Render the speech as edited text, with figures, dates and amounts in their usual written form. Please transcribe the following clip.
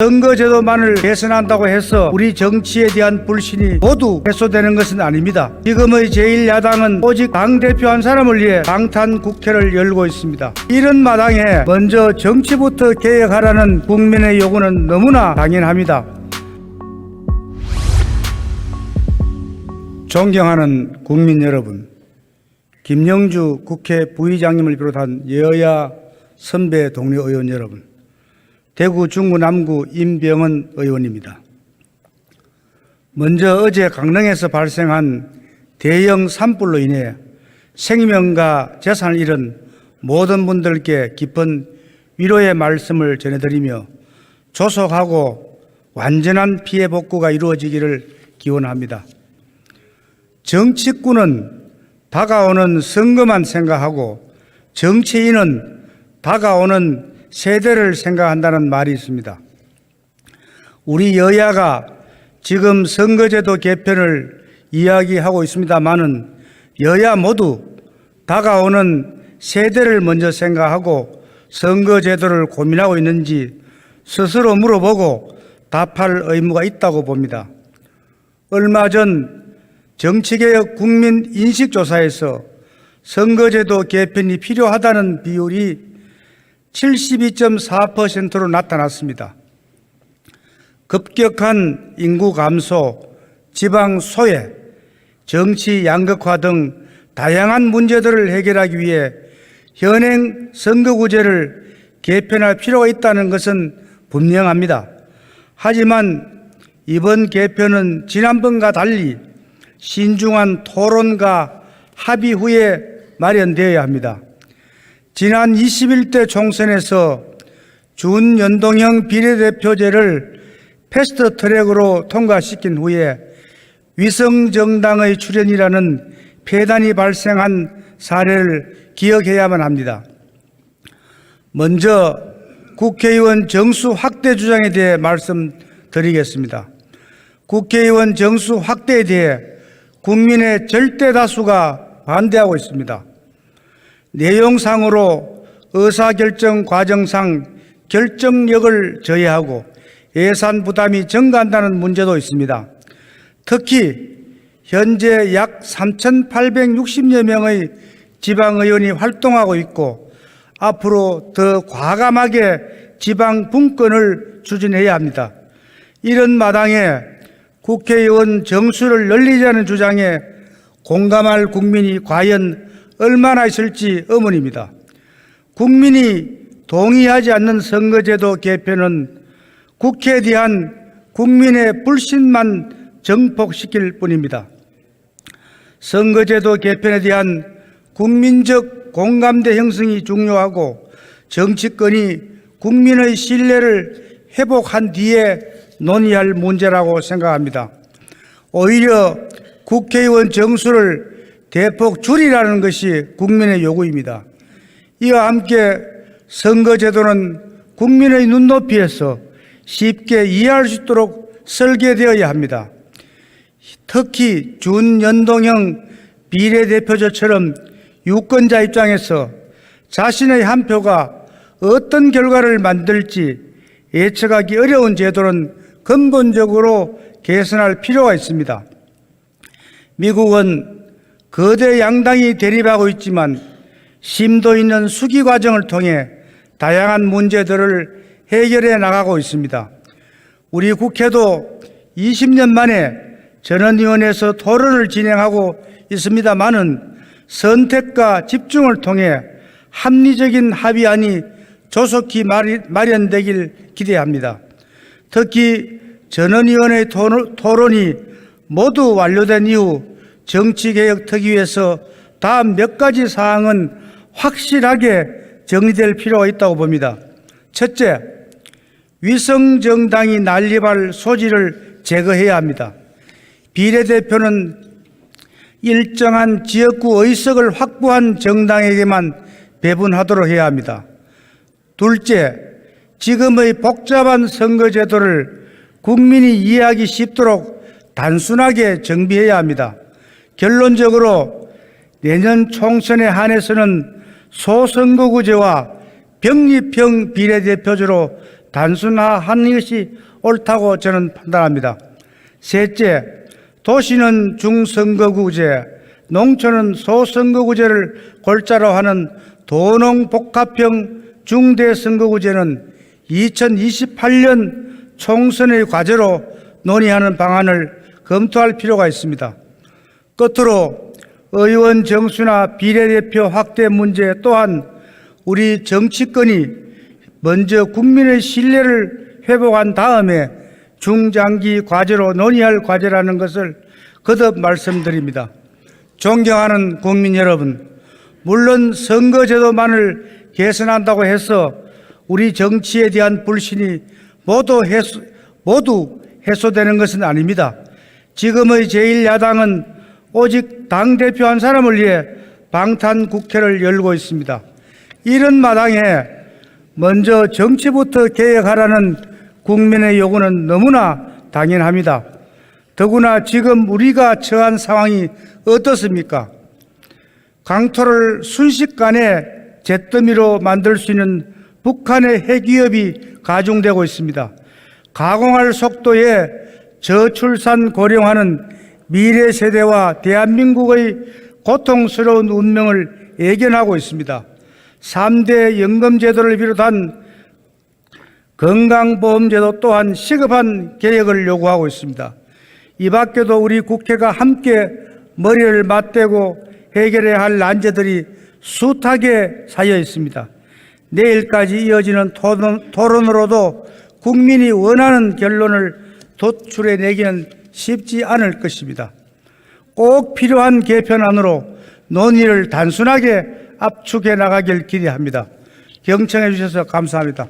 선거제도만을 개선한다고 해서 우리 정치에 대한 불신이 모두 해소되는 것은 아닙니다. 지금의 제1야당은 오직 당대표 한 사람을 위해 방탄국회를 열고 있습니다. 이런 마당에 먼저 정치부터 개혁하라는 국민의 요구는 너무나 당연합니다. 존경하는 국민 여러분, 김영주 국회 부의장님을 비롯한 여야 선배 동료 의원 여러분, 대구 중구 남구 임병헌 의원입니다. 먼저 어제 강릉에서 발생한 대형 산불로 인해 생명과 재산을 잃은 모든 분들께 깊은 위로의 말씀을 전해드리며 조속하고 완전한 피해 복구가 이루어지기를 기원합니다. 정치꾼은 다가오는 선거만 생각하고 정치인은 다가오는 세대를 생각한다는 말이 있습니다. 우리 여야가 지금 선거제도 개편을 이야기하고 있습니다마는 여야 모두 다가오는 세대를 먼저 생각하고 선거제도를 고민하고 있는지 스스로 물어보고 답할 의무가 있다고 봅니다. 얼마 전 정치개혁 국민인식조사에서 선거제도 개편이 필요하다는 비율이 72.4%로 나타났습니다. 급격한 인구 감소, 지방 소외, 정치 양극화 등 다양한 문제들을 해결하기 위해 현행 선거구제를 개편할 필요가 있다는 것은 분명합니다. 하지만 이번 개편은 지난번과 달리 신중한 토론과 합의 후에 마련되어야 합니다. 지난 21대 총선에서 준연동형 비례대표제를 패스트트랙으로 통과시킨 후에 위성정당의 출현이라는 폐단이 발생한 사례를 기억해야만 합니다. 먼저 국회의원 정수 확대 주장에 대해 말씀드리겠습니다. 국회의원 정수 확대에 대해 국민의 절대 다수가 반대하고 있습니다. 내용상으로 의사결정 과정상 결정력을 저해하고 예산 부담이 증가한다는 문제도 있습니다. 특히 현재 약 3,860여 명의 지방의원이 활동하고 있고 앞으로 더 과감하게 지방 분권을 추진해야 합니다. 이런 마당에 국회의원 정수를 늘리자는 주장에 공감할 국민이 과연 얼마나 있을지 의문입니다. 국민이 동의하지 않는 선거제도 개편은 국회에 대한 국민의 불신만 증폭시킬 뿐입니다. 선거제도 개편에 대한 국민적 공감대 형성이 중요하고 정치권이 국민의 신뢰를 회복한 뒤에 논의할 문제라고 생각합니다. 오히려 국회의원 정수를 대폭 줄이라는 것이 국민의 요구입니다. 이와 함께 선거제도는 국민의 눈높이에서 쉽게 이해할 수 있도록 설계되어야 합니다. 특히 준연동형 비례대표제처럼 유권자 입장에서 자신의 한 표가 어떤 결과를 만들지 예측하기 어려운 제도는 근본적으로 개선할 필요가 있습니다. 미국은 거대 양당이 대립하고 있지만 심도 있는 수기 과정을 통해 다양한 문제들을 해결해 나가고 있습니다. 우리 국회도 20년 만에 전원위원회에서 토론을 진행하고 있습니다마는 선택과 집중을 통해 합리적인 합의안이 조속히 마련되길 기대합니다. 특히 전원위원회 토론이 모두 완료된 이후 정치개혁특위에서 다음 몇 가지 사항은 확실하게 정리될 필요가 있다고 봅니다. 첫째, 위성정당이 난립할 소지를 제거해야 합니다. 비례대표는 일정한 지역구 의석을 확보한 정당에게만 배분하도록 해야 합니다. 둘째, 지금의 복잡한 선거제도를 국민이 이해하기 쉽도록 단순하게 정비해야 합니다. 결론적으로 내년 총선에 한해서는 소선거구제와 병립형 비례대표제로 단순화하는 것이 옳다고 저는 판단합니다. 셋째, 도시는 중선거구제, 농촌은 소선거구제를 골자로 하는 도농복합형 중대선거구제는 2028년 총선의 과제로 논의하는 방안을 검토할 필요가 있습니다. 끝으로 의원 정수나 비례대표 확대 문제 또한 우리 정치권이 먼저 국민의 신뢰를 회복한 다음에 중장기 과제로 논의할 과제라는 것을 거듭 말씀드립니다. 존경하는 국민 여러분, 물론 선거제도만을 개선한다고 해서 우리 정치에 대한 불신이 모두 해소되는 것은 아닙니다. 지금의 제1야당은 오직 당대표 한 사람을 위해 방탄국회를 열고 있습니다. 이런 마당에 먼저 정치부터 개혁하라는 국민의 요구는 너무나 당연합니다. 더구나 지금 우리가 처한 상황이 어떻습니까? 강토를 순식간에 잿더미로 만들 수 있는 북한의 핵위협이 가중되고 있습니다. 가공할 속도에 저출산 고령화는 미래 세대와 대한민국의 고통스러운 운명을 예견하고 있습니다. 3대 연금제도를 비롯한 건강보험제도 또한 시급한 개혁을 요구하고 있습니다. 이 밖에도 우리 국회가 함께 머리를 맞대고 해결해야 할 난제들이 숱하게 쌓여 있습니다. 내일까지 이어지는 토론으로도 국민이 원하는 결론을 도출해내기는 쉽지 않을 것입니다. 꼭 필요한 개편안으로 논의를 단순하게 압축해 나가길 기대합니다. 경청해 주셔서 감사합니다.